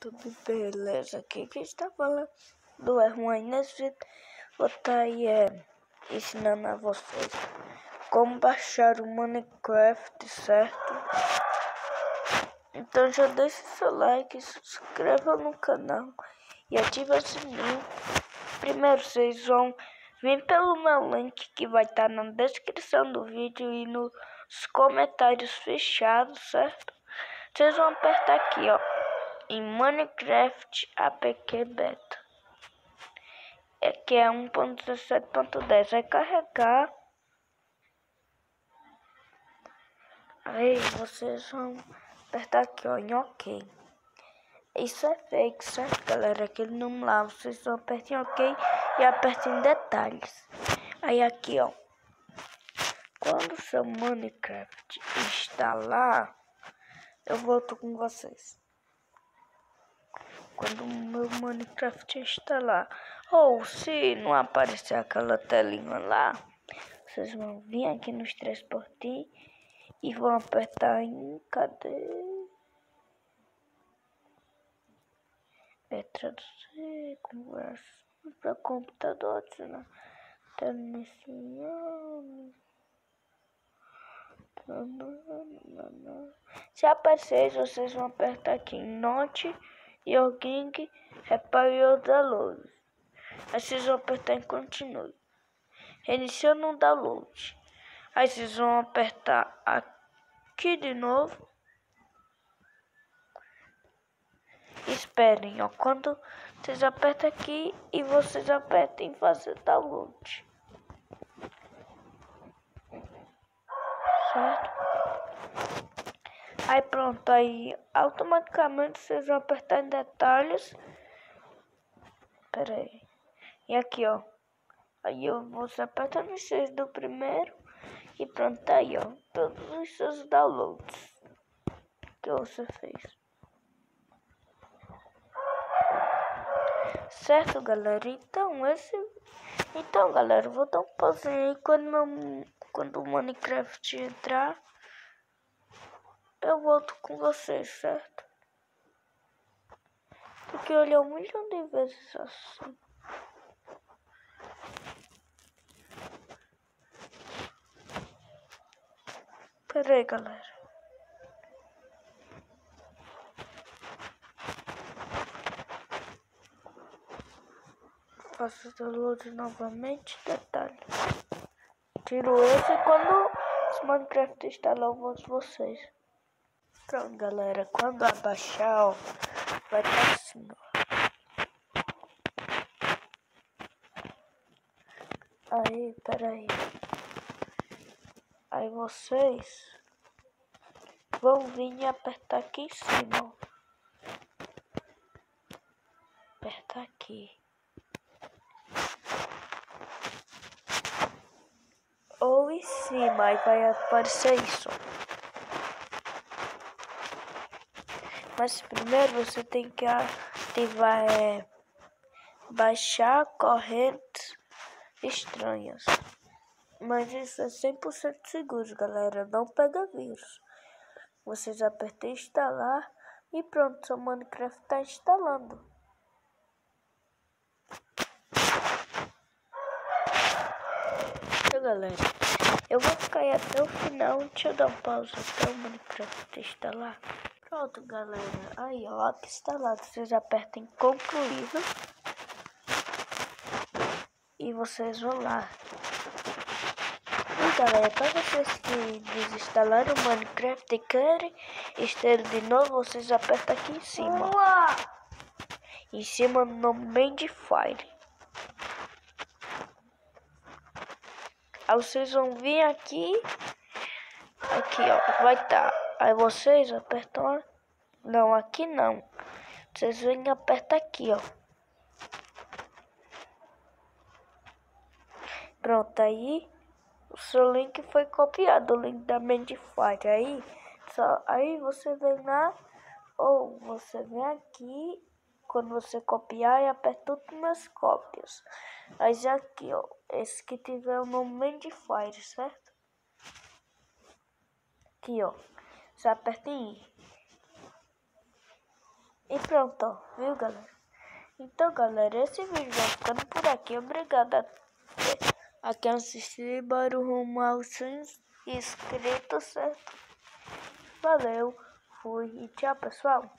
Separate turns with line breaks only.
tudo beleza? Aqui que está falando é ruim nesse vídeo. Vou estar aí ensinando a vocês como baixar o Minecraft, certo? Então já deixe seu like, se inscreva no canal e ative o sininho. Primeiro vocês vão vir pelo meu link que vai estar na descrição do vídeo e nos comentários fechados, certo? Vocês vão apertar aqui, ó, em Minecraft APK Beta. Que é 1.17.10. Vai carregar. Aí vocês vão apertar aqui, ó, em OK. Isso é fake, certo, galera? Aquele número lá, vocês vão apertar em OK e apertem em detalhes. Aí aqui, ó, quando o seu Minecraft instalar, eu volto com vocês. Quando o meu Minecraft instalar, ou se não aparecer aquela telinha lá, vocês vão vir aqui nos três pontinhos e vão apertar em cadê? Traduzir, conversa para computador, né? Se aparecer, vocês vão apertar aqui em Note e o link repare o download. Aí vocês vão apertar em Continue. Reiniciando o download. Aí vocês vão apertar aqui de novo. Esperem, ó. Quando vocês apertam aqui e vocês apertam em fazer download. Certo? Aí pronto, aí automaticamente vocês vão apertar em detalhes. Pera aí. E aqui, ó. Aí você aperta no 6 do primeiro e pronto, tá aí, ó. Todos os seus downloads que você fez. Certo, galera? Então, galera, vou dar um pause aí quando o Minecraft entrar. Eu volto com vocês, certo? Porque olhar 1 milhão de vezes assim. Pera aí, galera. Faço o download novamente, detalhe. Tiro esse quando o Minecraft instalar, eu volto vocês. Pronto, galera, quando abaixar, ó, vai estar assim, ó. Aí, peraí. Aí vocês vão vir e apertar aqui em cima, ó. Apertar aqui. Ou em cima, aí vai aparecer isso. Mas primeiro você tem que ativar baixar correntes estranhas. Mas isso é 100% seguro, galera. Não pega vírus. Vocês apertam em instalar e pronto, seu Minecraft está instalando. Então, galera, eu vou ficar aí até o final. Deixa eu dar um pausa até o Minecraft instalar. Pronto, galera. Aí, ó, aqui instalado. Vocês apertem concluído. E vocês vão lá. E galera, para vocês que desinstalaram o Minecraft e querem instalar de novo, vocês apertam aqui em cima. Em cima no Mendify. Aí vocês vão vir aqui. Aqui, ó, vai estar. Aí vocês apertam. Não, aqui não. Vocês vêm e apertam aqui, ó. Pronto, aí o seu link foi copiado, o link da Mendify. Aí você vem lá, ou você vem aqui, quando você copiar e aperta últimas cópias. Aí aqui, ó, esse que tiver o nome Mendify, certo? Aqui, ó, você aperta em I. E pronto, ó, viu, galera? Então, galera, esse vídeo vai ficando por aqui. Obrigado a quem assistiu e bora rumo aos 100 inscritos, certo? Valeu, fui e tchau, pessoal.